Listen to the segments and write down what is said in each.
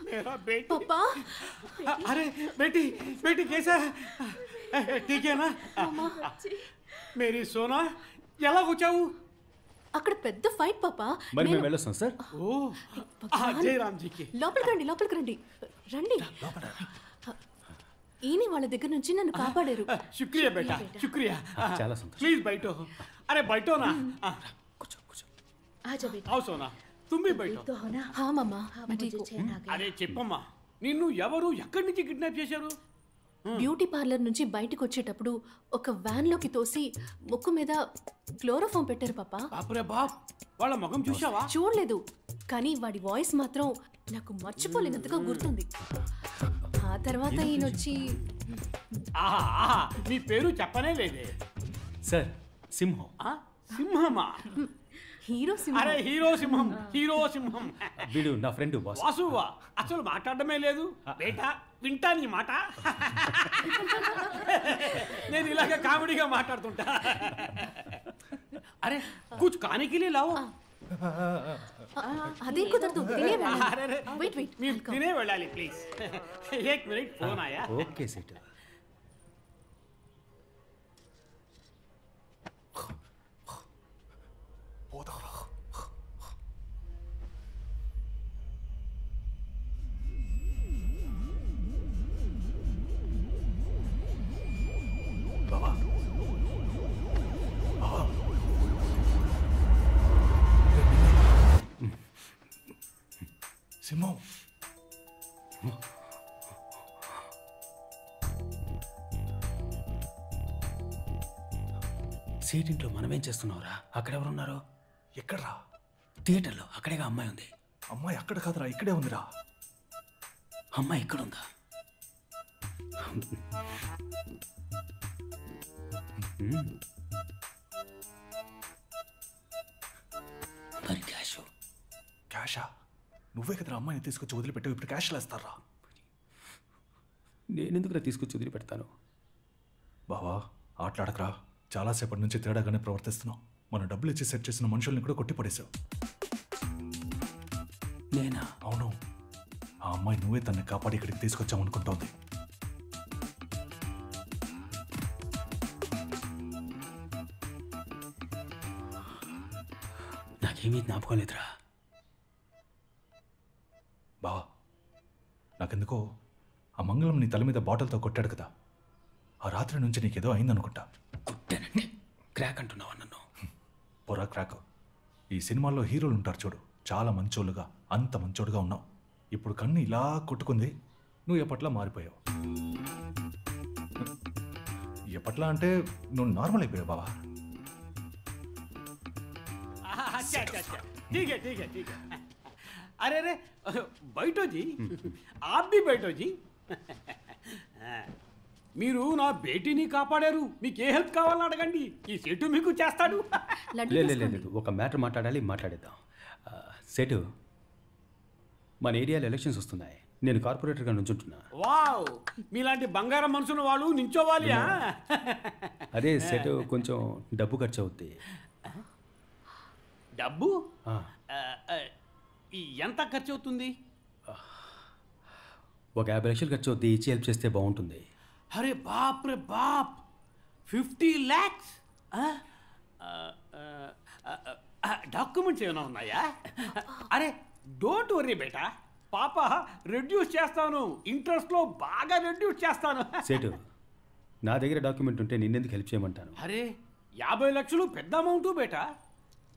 मेरा बेटी पापा अरे बेटी बेटी कैसा है ठीक है ना मेरी सोना ఎలా వచ్చావు అక్కడ పెద్ద ఫైట్ పాపా మరి మేము వెళ్ళొస్తాం సార్ ఓ జయరామ్ జీకి లోపలికి రండి రండి ఈయన వాళ్ళ దగ్గర నుంచి నన్ను కాపాడారు శుక్రియా బేటా శుక్రియా చాలా సంతోషం ప్లీజ్ बैठो अरे बैठो ना కూర్చో ఆజా బేటా आओ सोना तुम भी बैठो तो हो ना हाँ मम्मा मैं ठीक हूँ अरे చెప్పమ్మా నిన్ను ఎవరు ఎక్కడి నుంచి కిడ్నాప్ చేశారు బ్యూటీ పార్లర్ నుంచి బయటకు వచ్చేటప్పుడు ఒక వ్యాన్ లోకి తోసి ముక్కు మీద క్లోరోఫామ్ పెట్టారు పాపా బాపురే బాప్ వాళ్ళ ముఖం చూసావా చూడలేదు కానీ వాడి వాయిస్ మాత్రం నాకు మర్చిపోలేనంతగా గుర్తుంది ఆ తర్వాత ఈయన వచ్చి ఆహా మీ పేరు చెప్పనే లేదే సార్ సింహం సింహమా హీరో సింహం అరే హీరో సింహం వీడు నా ఫ్రెండ్ బాస్ వాసువా అసలు మాట్లాడమే లేదు బేటా వింటా నీ మాట నేను ఇలాగ కామెడీగా మాట్లాడుతుంటా అరే కుछ खाने के लिए लाओ అదే కుదరదు వెయిట్ మీరు తినే వెళ్ళాలి ప్లీజ్ एक मिनट फोन आया ఓకే సెట్ సింహం సీట్ ఇంట్లో మనమేం చేస్తున్నావురా అక్కడెవరున్నారు ఎక్కడ్రా థియేటర్లో అక్కడేగా అమ్మాయి ఉంది అమ్మాయి అక్కడ కాదురా ఇక్కడే ఉందిరా అమ్మాయి ఇక్కడుందా మరి క్యాషా నువ్వే కదరా అమ్మాయిని తీసుకొచ్చి వదిలిపెట్టావు ఇప్పుడు క్యాష్ లేస్తారా నేనెందుకురా తీసుకొచ్చి వదిలిపెడతాను బావా ఆటలాడకరా చాలాసేపటి నుంచి తేడాగానే ప్రవర్తిస్తున్నావు మన డబ్బులు ఇచ్చి సెట్ చేసిన మనుషుల్ని కూడా కొట్టిపడేశావు నేనా అవును ఆ అమ్మాయి నువ్వే తనని కాపాడి ఇక్కడికి తీసుకొచ్చావు అనుకుంటోంది నాకేమీ జ్ఞాపకం లేదురా బావా నాకెందుకో ఆ మంగళం నీ తల మీద బాటిల్తో కొట్టాడు కదా ఆ రాత్రి నుంచి నీకేదో అయిందనుకుంటా కొట్టానంటే క్రాక్ అంటున్నావా నన్ను పొరా క్రాక్ ఈ సినిమాల్లో హీరోలు ఉంటారు చూడు చాలా మంచోళ్ళుగా అంత మంచోడుగా ఉన్నావు ఇప్పుడు కన్ను ఇలా కొట్టుకుంది నువ్వు ఎప్పట్లా మారిపోయావు ఎప్పట్లా అంటే నువ్వు నార్మల్ అయిపోయావు బావా अच्छा अच्छा अच्छा ठीक है ठीक है ठीक है अरे अरे बैठो जी आप भी बैठो जी మీరు నా బేటీని కాపాడారు మీకు ఏ హెల్ప్ కావాలని అడగండి ఈ సెటు మీకు చేస్తాడు లేదు ఒక మ్యాటర్ మాట్లాడేద్దాం సెటు మన ఏరియాలో ఎలక్షన్స్ వస్తున్నాయి నేను కార్పొరేటర్గా నుంచుంటున్నా వావ్ మీలాంటి బంగారం మనసున్న వాళ్ళు నించోవాలి అదే సెటు కొంచెం డబ్బు ఖర్చు అవుద్ది డబ్బు ఎంత ఖర్చు అవుతుంది ఒక 50 లక్షలు ఖర్చు అవుద్ది ఇచ్చి హెల్ప్ చేస్తే బాగుంటుంది అరే బాప్ రే బాప్ 50 lakhs డాక్యుమెంట్స్ ఏమైనా ఉన్నాయా అరే డోంట్ వరీ బేటా పాప రెడ్యూస్ చేస్తాను ఇంట్రెస్ట్లో బాగా రెడ్యూస్ చేస్తాను సేటు నా దగ్గర డాక్యుమెంట్ ఉంటే నిన్నెందుకు హెల్ప్ చేయమంటాను అరే 50 లక్షలు పెద్ద అమౌంట్ బేటా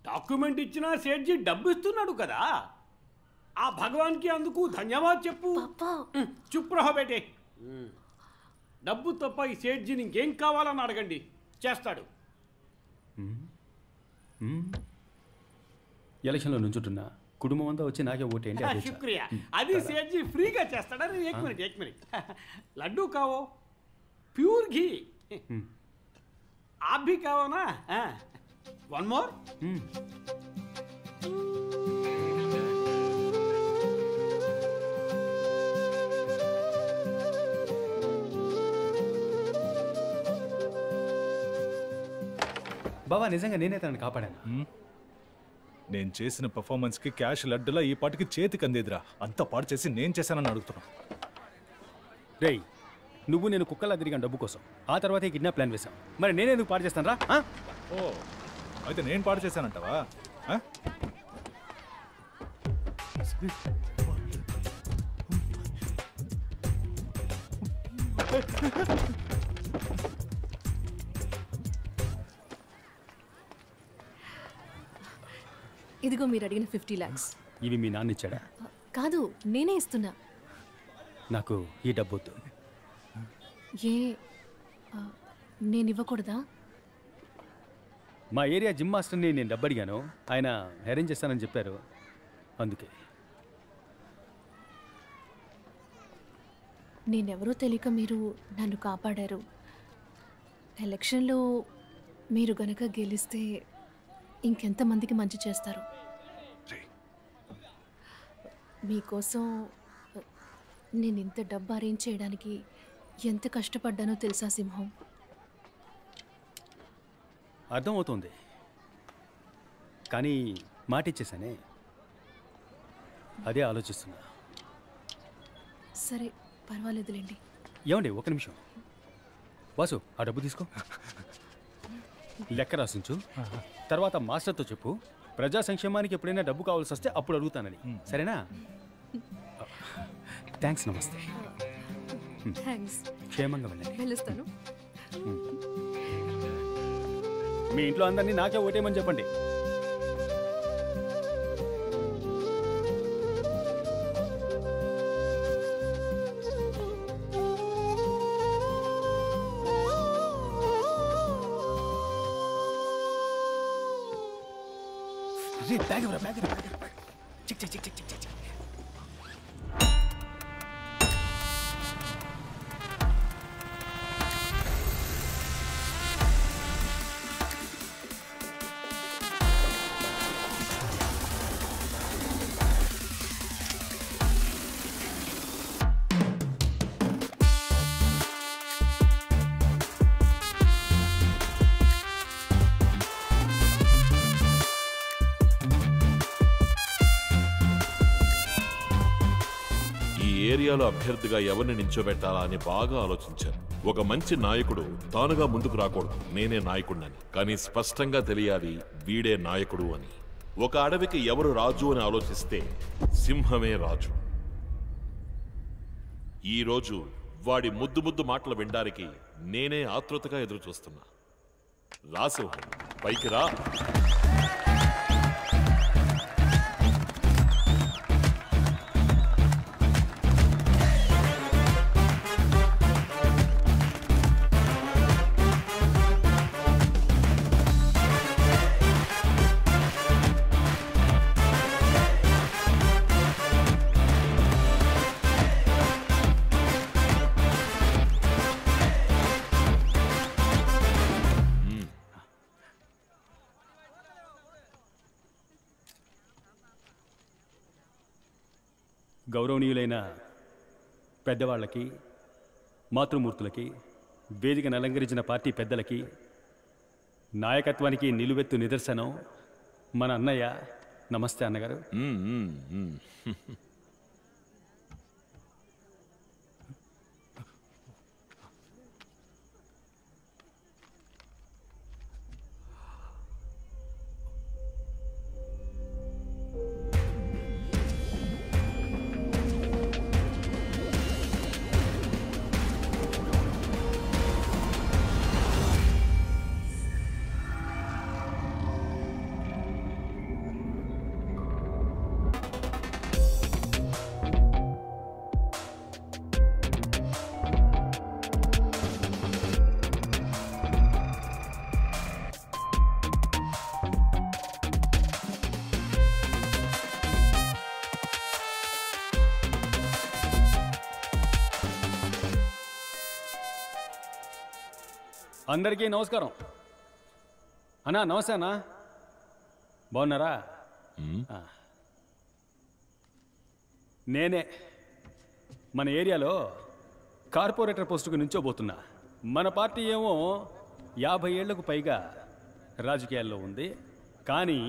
డాక్యుమెంట్ ఇచ్చినా సేట్జీ డబ్బు ఇస్తున్నాడు కదా ఆ భగవాన్కి అందుకు ధన్యవాద్ చెప్పు చుప్ రహో బేటే డబ్బు తప్ప ఈ సేట్జీని ఇంకేం కావాలని అడగండి చేస్తాడు ఎలక్షన్లో నుంచుంటున్నా కుటుంబం అంతా వచ్చి నాకే ఓటేయండి శుక్రియా అది సేట్జీ ఫ్రీగా చేస్తాడా एक मिनट लड्डू खाओ प्योर घी आप भी खाओ ना वन मोर బాబా నిజంగా నేనే తనని కాపాడాను నేను చేసిన పర్ఫార్మెన్స్కి క్యాష్ లడ్డులా ఈ పాటికి చేతికి అందేదిరా. అంతా పాడు చేసి నేను చేశానని అడుగుతున్నా. రేయ్, నువ్వు నేను కుక్కలా తిరిగాను డబ్బు కోసం. ఆ తర్వాత ఈ కిడ్నాప్ ప్లాన్ వేశాం. మరి నేనెందుకు పాడు చేస్తాను రా? ఓ, అయితే నేను పాడు చేశానంటావా? ఇదిగో మీరు అడిగిన 50 lakhs. ఇవి మీ నాన్న ఇచ్చాడా? కాదు, నేనే ఇస్తున్నా. నాకు ఈ డబ్బు వద్దు. ఏ నేను ఇవ్వకూడదా? మా ఏరియా జిమ్ మాస్టర్ని నేను డబ్బు అడిగాను. ఆయన అరేంజ్ చేస్తానని చెప్పారు. అందుకే. నేనెవరో తెలియక మీరు నన్ను కాపాడారు. ఎలక్షన్లో మీరు గనక గెలిస్తే ఇంకెంతమందికి మంచి చేస్తారు. మీకోసం నేను ఇంత డబ్బు అరేంజ్ చేయడానికి ఎంత కష్టపడ్డానో తెలుసా సింహం? అర్థమవుతుంది, కానీ మాట ఇచ్చేసానే, అదే ఆలోచిస్తున్నా. సరే, పర్వాలేదులేండి. ఏమండి, ఒక నిమిషం. వాసు, ఆ డబ్బు తీసుకో. లెక్క రాసించు. తర్వాత మాస్టర్తో చెప్పు, ప్రజా సంక్షేమానికి ఎప్పుడైనా డబ్బు కావాల్సి వస్తే అప్పుడు అడుగుతానని. సరేనా? థ్యాంక్స్. నమస్తే. థ్యాంక్స్. క్షేమంగా వెళ్ళండి. వెళ్ళొస్తాను. మీ ఇంట్లో అందరినీ నాకే ఓటేయమని చెప్పండి. ఏరియాలో అభ్యర్థిగా ఎవరిని నించోబెట్టాలా అని బాగా ఆలోచించాను. ఒక మంచి నాయకుడు తానుగా ముందుకు రాకూడదు, నేనే నాయకుడినని. కానీ స్పష్టంగా తెలియాలి వీడే నాయకుడు అని. ఒక అడవికి ఎవరు రాజు అని ఆలోచిస్తే సింహమే రాజు. ఈరోజు వాడి ముద్దు ముద్దు మాటలు వినడానికి నేనే ఆతృతగా ఎదురు చూస్తున్నా. రాసింహం, పైకి రా. గౌరవనీయులైన పెద్దవాళ్ళకి, మాతృమూర్తులకి, వేదికను అలంకరించిన పార్టీ పెద్దలకి, నాయకత్వానికి నిలువెత్తు నిదర్శనం మన అన్నయ్య. నమస్తే అన్నగారు. అందరికీ నమస్కారం. అన్నా నమస్తే అన్నా, బాగున్నారా? నేనే మన ఏరియాలో కార్పొరేటర్ పోస్టుకు నుంచోబోతున్నా. మన పార్టీ ఏమో 50 ఏళ్లకు పైగా రాజకీయాల్లో ఉంది. కానీ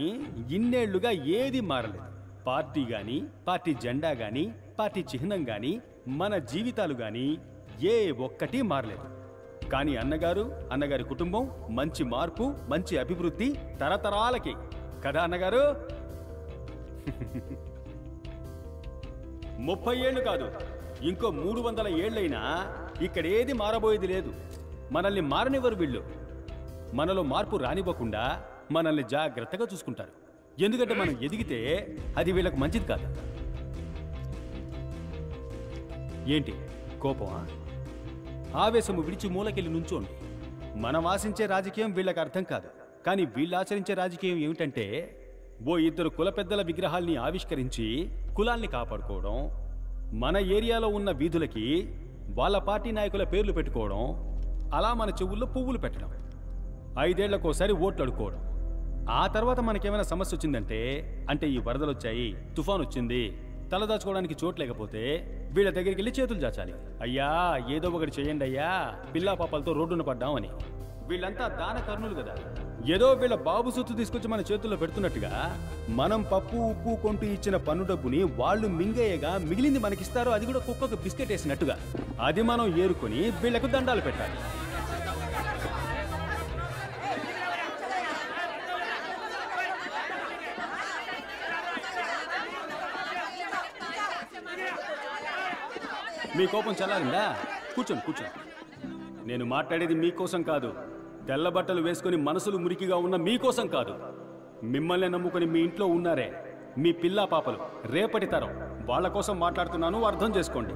ఇన్నేళ్లుగా ఏది మారలేదు. పార్టీ గాని, పార్టీ జెండా గాని, పార్టీ చిహ్నం గాని, మన జీవితాలు గాని ఏ ఒక్కటి మారలేదు. కానీ అన్నగారి కుటుంబం మంచి మార్పు, మంచి అభివృద్ధి తరతరాలకి కదా అన్నగారు. 30 ఏళ్ళు కాదు, ఇంకో 300 ఏళ్ళైనా ఇక్కడ ఏది మారబోయేది లేదు. మనల్ని మారనివ్వరు వీళ్ళు. మనలో మార్పు రానివ్వకుండా మనల్ని జాగ్రత్తగా చూసుకుంటారు. ఎందుకంటే మనం ఎదిగితే అది వీళ్ళకు మంచిది కాదు. ఏంటి కోపమా? ఆవేశము విడిచి మూలకెళ్ళి నుంచోండి. మనం ఆశించే రాజకీయం వీళ్ళకి అర్థం కాదు. కానీ వీళ్ళు ఆచరించే రాజకీయం ఏమిటంటే, ఓ 2 కుల పెద్దల విగ్రహాల్ని ఆవిష్కరించి కులాల్ని కాపాడుకోవడం, మన ఏరియాలో ఉన్న వీధులకి వాళ్ళ పార్టీ నాయకుల పేర్లు పెట్టుకోవడం, అలా మన చెవుల్లో పువ్వులు పెట్టడం, 5 ఏళ్లకోసారి ఓట్లు అడుకోవడం. ఆ తర్వాత మనకేమైనా సమస్య వచ్చిందంటే, అంటే ఈ వరదలు వచ్చాయి, తుఫాన్ వచ్చింది, తలదాచుకోవడానికి చోటు లేకపోతే వీళ్ళ దగ్గరికి వెళ్ళి చేతులు చాచాలి. అయ్యా ఏదో ఒకటి చేయండి అయ్యా, పిల్లా పాపాలతో రోడ్డున పడ్డామని. వీళ్ళంతా దాన కర్ణులు కదా. ఏదో వీళ్ళ బాబు సొత్తు తీసుకొచ్చి మన చేతుల్లో పెడుతున్నట్టుగా మనం పప్పు ఉప్పు కొంటూ ఇచ్చిన పన్ను డబ్బుని వాళ్ళు మింగేయగా మిగిలింది మనకిస్తారో అది కూడా కుక్కకు బిస్కెట్ వేసినట్టుగా అది మనం ఏరుకొని వీళ్లకు దండాలు పెట్టాలి. మీ కోపం చల్లారిందా? కూర్చోండి. నేను మాట్లాడేది మీకోసం కాదు, తెల్ల బట్టలు వేసుకుని మనసులు మురికిగా ఉన్న మీకోసం కాదు. మిమ్మల్ని నమ్ముకుని మీ ఇంట్లో ఉన్నారే మీ పిల్లా పాపలు, రేపటి తరం, వాళ్ళ కోసం మాట్లాడుతున్నాను, అర్థం చేసుకోండి.